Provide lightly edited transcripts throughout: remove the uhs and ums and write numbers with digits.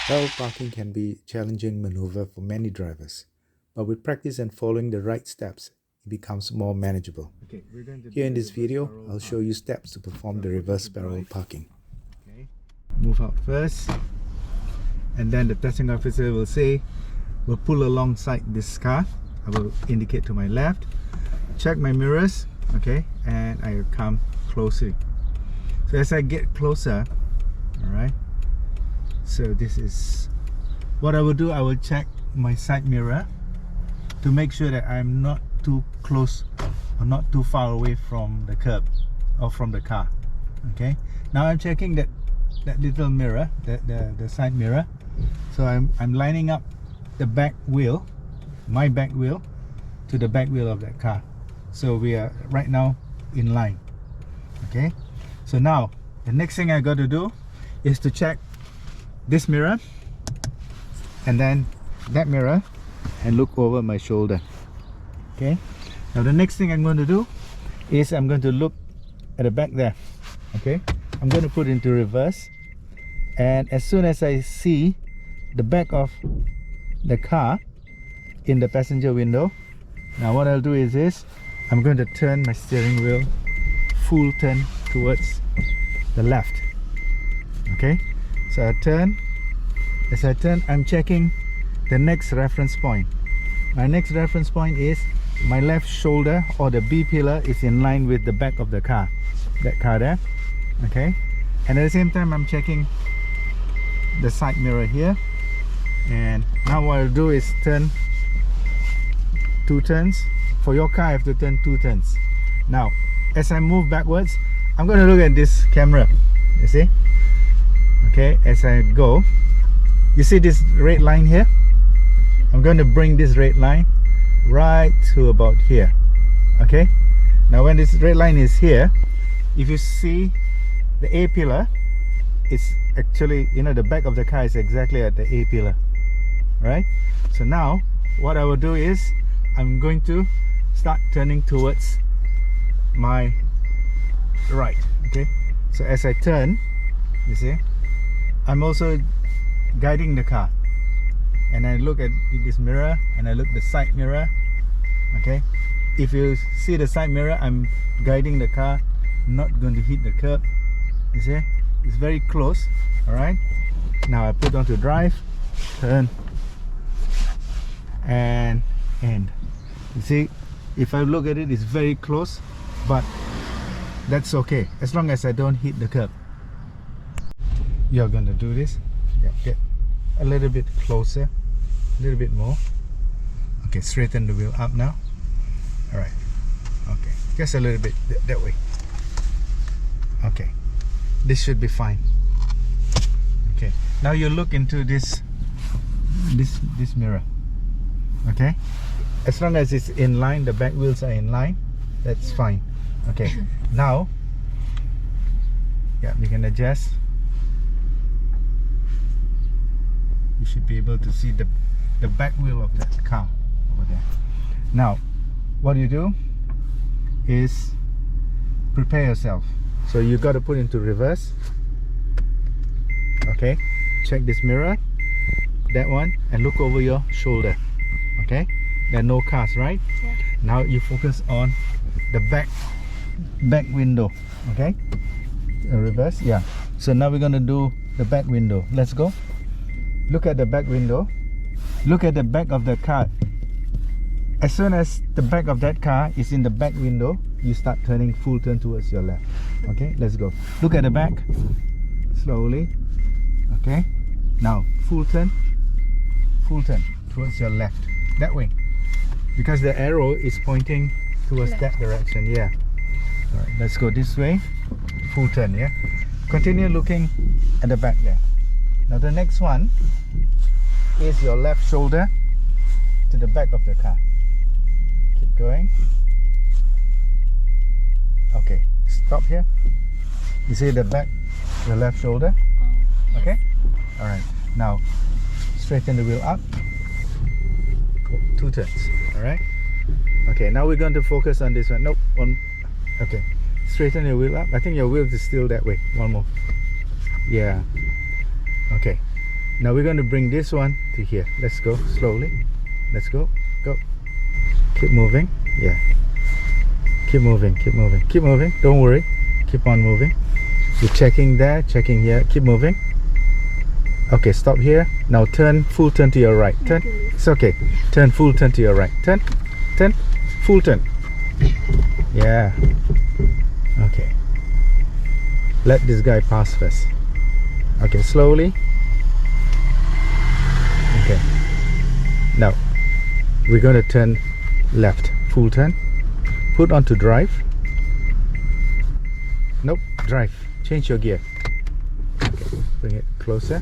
Parallel parking can be a challenging maneuver for many drivers, but with practice and following the right steps, it becomes more manageable. Okay, we're going to Here do in the this reverse video, parallel I'll park. show you steps to perform the reverse parallel parking. Okay, move out first, and then the testing officer will say, we'll pull alongside this car. I will indicate to my left, check my mirrors, okay, and I will come closer. So as I get closer, all right, so this is what I will do. I will check my side mirror to make sure that I'm not too close or not too far away from the curb or from the car. Okay, now I'm checking that little mirror, the side mirror. So I'm lining up the back wheel, my back wheel, to the back wheel of that car. So we are right now in line. Okay, so now the next thing I got to do is to check this mirror and then that mirror and look over my shoulder. Okay, now the next thing I'm going to do is I'm going to look at the back there. Okay, I'm going to put into reverse, and as soon as I see the back of the car in the passenger window, now what I'll do is this, I'm going to turn my steering wheel full turn towards the left. Okay, so I turn. As I turn, I'm checking the next reference point. My next reference point is my left shoulder, or the B pillar, is in line with the back of the car, that car there. Okay, and at the same time I'm checking the side mirror here, and now what I'll do is turn 2 turns. For your car I have to turn 2 turns. Now as I move backwards, I'm going to look at this camera, you see. Okay, as I go, you see this red line here? I'm going to bring this red line right to about here. Okay, now when this red line is here, if you see the A pillar, it's actually, you know, the back of the car is exactly at the A pillar, right? So now what I will do is I'm going to start turning towards my right. Okay, so as I turn, you see, I'm also guiding the car, and I look at this mirror and I look the side mirror. Okay, if you see the side mirror, I'm guiding the car, not going to hit the curb. You see, it's very close. All right, now I put on to drive, turn, and end. You see, if I look at it, it's very close, but that's okay as long as I don't hit the curb. You're gonna do this. Yeah, get a little bit closer, a little bit more. Okay, straighten the wheel up now. All right. Okay, just a little bit that way. Okay, this should be fine. Okay, now you look into this mirror. Okay, as long as it's in line, the back wheels are in line, that's fine. Okay, now, yeah, we can adjust. You should be able to see the back wheel of that car over there. Now what you do is prepare yourself. So you got to put into reverse. Okay, check this mirror, that one, and look over your shoulder. Okay, there are no cars, right? Yeah. Now you focus on the back window. Okay, reverse. Yeah, so now we're going to do the back window. Let's go. Look at the back window. Look at the back of the car. As soon as the back of that car is in the back window, you start turning full turn towards your left. Okay, let's go. Look at the back. Slowly. Okay, now full turn towards your left. That way. Because the arrow is pointing towards that direction. Yeah. Alright, let's go this way. Full turn, yeah. Continue looking at the back there. Now the next one is your left shoulder to the back of the car. Keep going. Okay, stop here. You see the back, the left shoulder? Okay? Alright, now straighten the wheel up. 2 turns, alright? Okay, now we're going to focus on this one. Nope, one. Okay, straighten your wheel up. I think your wheel is still that way. One more. Yeah. Okay, Now we're going to bring this one to here. Let's go slowly. Let's go. Go. Keep moving. Yeah. Keep moving. Keep moving. Keep moving. Don't worry. Keep on moving. You're checking there, checking here. Keep moving. Okay, stop here. Now turn, full turn to your right. Turn. It's okay. Turn, full turn to your right. Turn. Turn. Full turn. Yeah. Okay. Let this guy pass first. Okay, slowly. Okay. Now we're going to turn left. Full turn. Put on to drive. Nope. Drive. Change your gear. Okay. Bring it closer.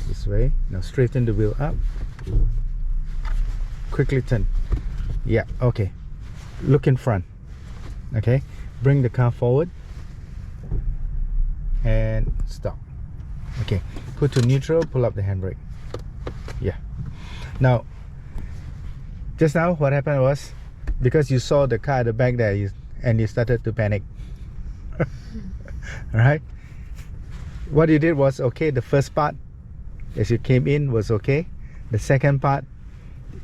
This way. Now straighten the wheel up. Quickly turn. Yeah. Okay. Look in front. Okay. Bring the car forward. And stop. Okay. Put to neutral. Pull up the handbrake. Yeah. Now, just now what happened was, because you saw the car at the back there, and you started to panic. Alright. What you did was, okay, the first part as you came in was okay. The second part,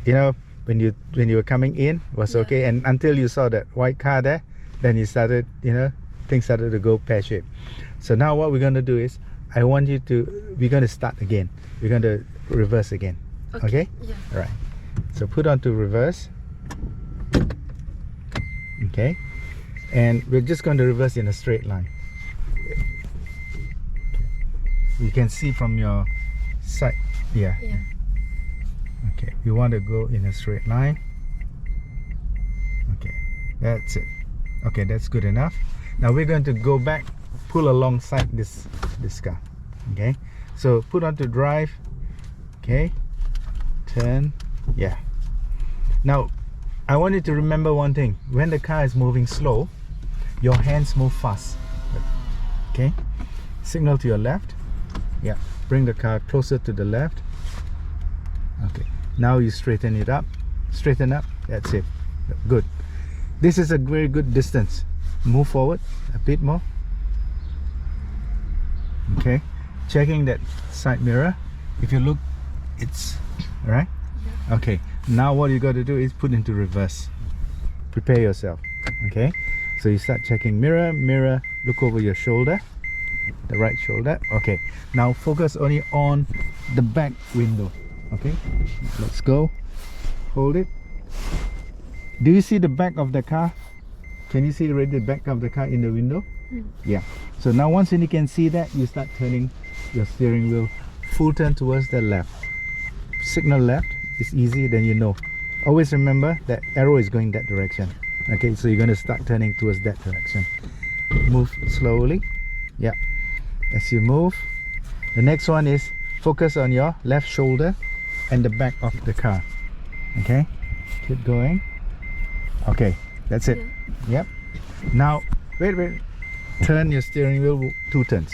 you know, when you were coming in was okay, and until you saw that white car there, then you started, you know, things started to go pear-shaped. So now what we're going to do is, we're going to start again. We're going to reverse again. Okay? Yeah. All right. So put on to reverse. Okay. And we're just going to reverse in a straight line. You can see from your side. Yeah. Yeah. Okay. We want to go in a straight line. Okay. That's it. Okay, that's good enough. Now we're going to go back, pull alongside this car. Okay. So put on to drive. Okay. Turn. Yeah. Now I want you to remember one thing. When the car is moving slow, your hands move fast. Okay. Signal to your left. Yeah. Bring the car closer to the left. Okay. Now you straighten it up. Straighten up. That's it. Good. This is a very good distance. Move forward a bit more. Okay. Checking that side mirror. If you look, it's all right. Yeah. Okay. Now what you got to do is put into reverse. Prepare yourself. Okay. So you start checking mirror, mirror. Look over your shoulder, the right shoulder. Okay. Now focus only on the back window. Okay. Let's go. Hold it. Do you see the back of the car? Can you see already the back of the car in the window? Yeah. So now once you can see that, you start turning your steering wheel full turn towards the left. Signal left is easy, then you know. Always remember that arrow is going that direction. Okay, so you're going to start turning towards that direction. Move slowly. Yeah. As you move, the next one is focus on your left shoulder and the back of the car. Okay. Keep going. Okay, that's it. Yeah. Yep. Now, wait. Turn your steering wheel 2 turns.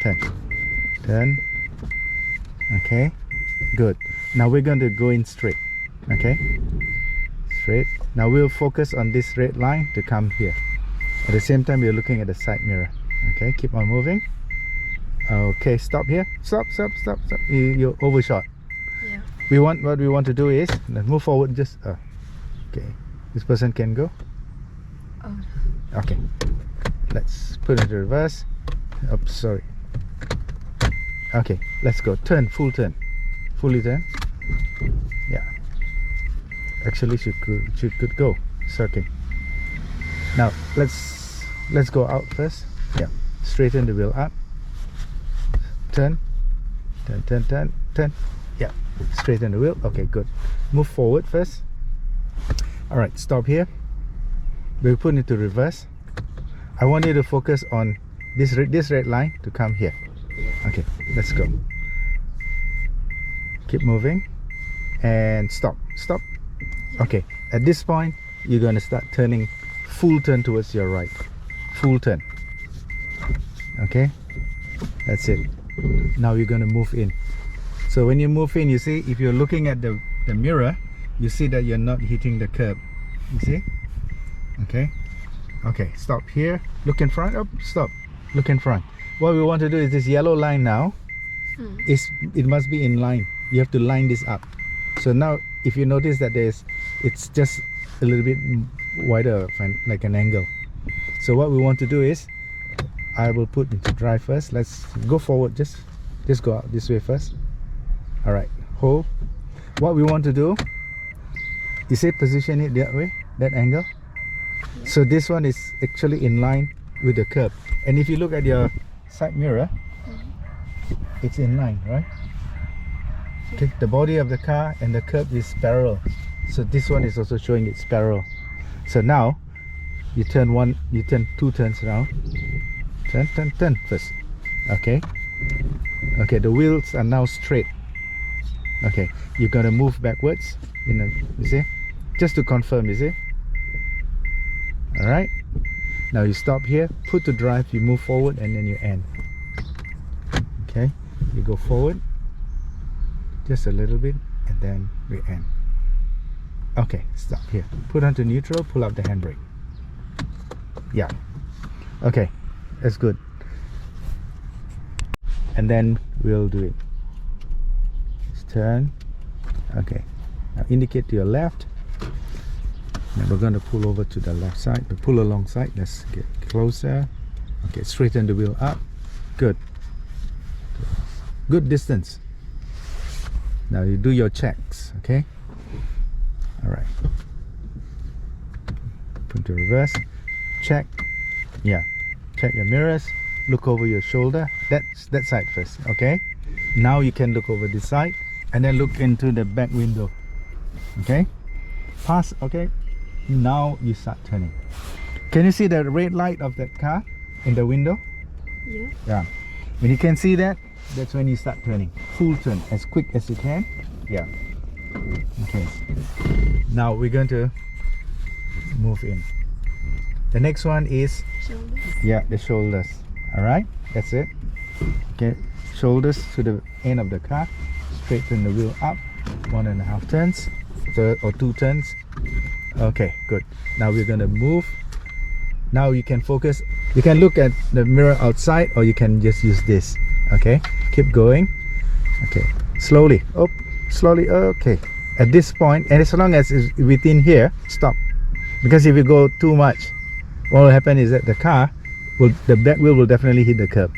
Turn. Okay. Good. Now we're going to go in straight. Okay. Straight. Now we'll focus on this red line to come here. At the same time, you're looking at the side mirror. Okay. Keep on moving. Okay. Stop here. Stop. You overshot. Yeah. What we want to do is move forward. Just okay. This person can go. Oh. Okay. Let's put it into reverse. Oops, sorry. Okay, let's go. Turn, full turn. Fully turn. Yeah. Actually, she could go. It's okay. Now let's go out first. Yeah. Straighten the wheel up. Turn. Yeah. Straighten the wheel. Okay, good. Move forward first. Alright, stop here. We'll put it to reverse. I want you to focus on this red line to come here. Okay, let's go. Keep moving and stop. Okay, at this point you're going to start turning full turn towards your right. Full turn. Okay, that's it. Now you're going to move in. So when you move in, you see, if you're looking at the mirror, you see that you're not hitting the curb. You see? Okay. Okay, stop here. Look in front. Oh, stop. Look in front. What we want to do is this yellow line now. It must be in line. You have to line this up. So now, if you notice that it's just a little bit wider, like an angle. So what we want to do is, I will put into drive first. Let's go forward. Just go out this way first. All right. Hold. What we want to do, you say position it that way, that angle. Yeah. So this one is actually in line with the curb. And if you look at your side mirror, it's in line, right? Okay, the body of the car and the curb is parallel. So this one is also showing it's parallel. So now you turn two turns around. Turn first. Okay. Okay, the wheels are now straight. Okay, you're gonna move backwards you see? Just to confirm, you see? Alright. Now you stop here, put to drive, you move forward, and then you end. Okay, you go forward just a little bit, and then we end. Okay, stop here. Put onto neutral, pull up the handbrake. Yeah. Okay, that's good. And then we'll do it. Just turn. Okay. Now indicate to your left. Now we're going to pull over to the left side. We pull alongside. Let's get closer. Okay, straighten the wheel up. Good. Good distance. Now you do your checks. Okay. All right. Put to reverse. Check. Yeah. Check your mirrors. Look over your shoulder. That's that side first. Okay. Now you can look over this side and then look into the back window. Okay. Pass. Okay. Now you start turning. Can you see the red light of that car in the window? Yeah. Yeah. When you can see that, that's when you start turning. Full turn, as quick as you can. Yeah. Okay. Now we're going to move in. The next one is, Shoulders. yeah, the shoulders. All right. That's it. Okay. Shoulders to the end of the car. Straighten the wheel up. 1.5 turns. Or 2 turns. Okay, good. Now we're gonna move. Now you can focus. You can look at the mirror outside, or you can just use this. Okay, keep going. Okay, slowly. Oh, slowly. Okay. At this point, and as long as it's within here, stop. Because if you go too much, what will happen is that the back wheel will definitely hit the curb.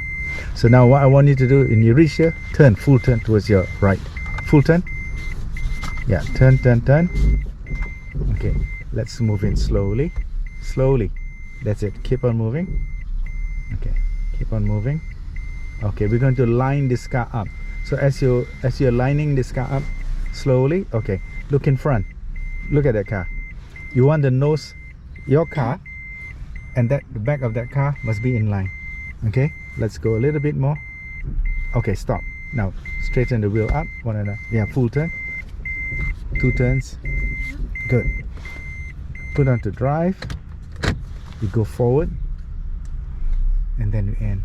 So now what I want you to do, when you reach here, turn, full turn towards your right. Full turn. Yeah, turn. Okay, let's move in slowly. That's it. Keep on moving. Okay, keep on moving. Okay, we're going to line this car up. So as you're lining this car up slowly, okay, look in front. Look at that car. You want the nose, your car, and the back of that car must be in line. Okay, let's go a little bit more. Okay, stop. Now straighten the wheel up. Yeah, full turn. 2 turns. Good. Put on to drive. You go forward, and then you end.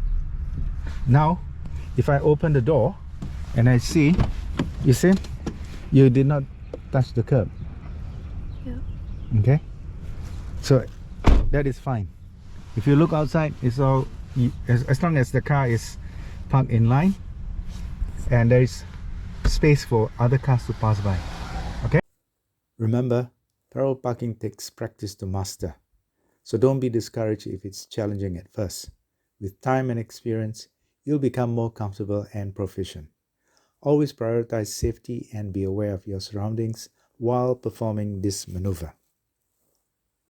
Now, if I open the door and I see, you see, you did not touch the curb. Yeah. Okay. So that is fine. If you look outside, it's all as long as the car is parked in line and there is space for other cars to pass by. Okay. Remember, parallel parking takes practice to master. So don't be discouraged if it's challenging at first. With time and experience, you'll become more comfortable and proficient. Always prioritize safety and be aware of your surroundings while performing this maneuver.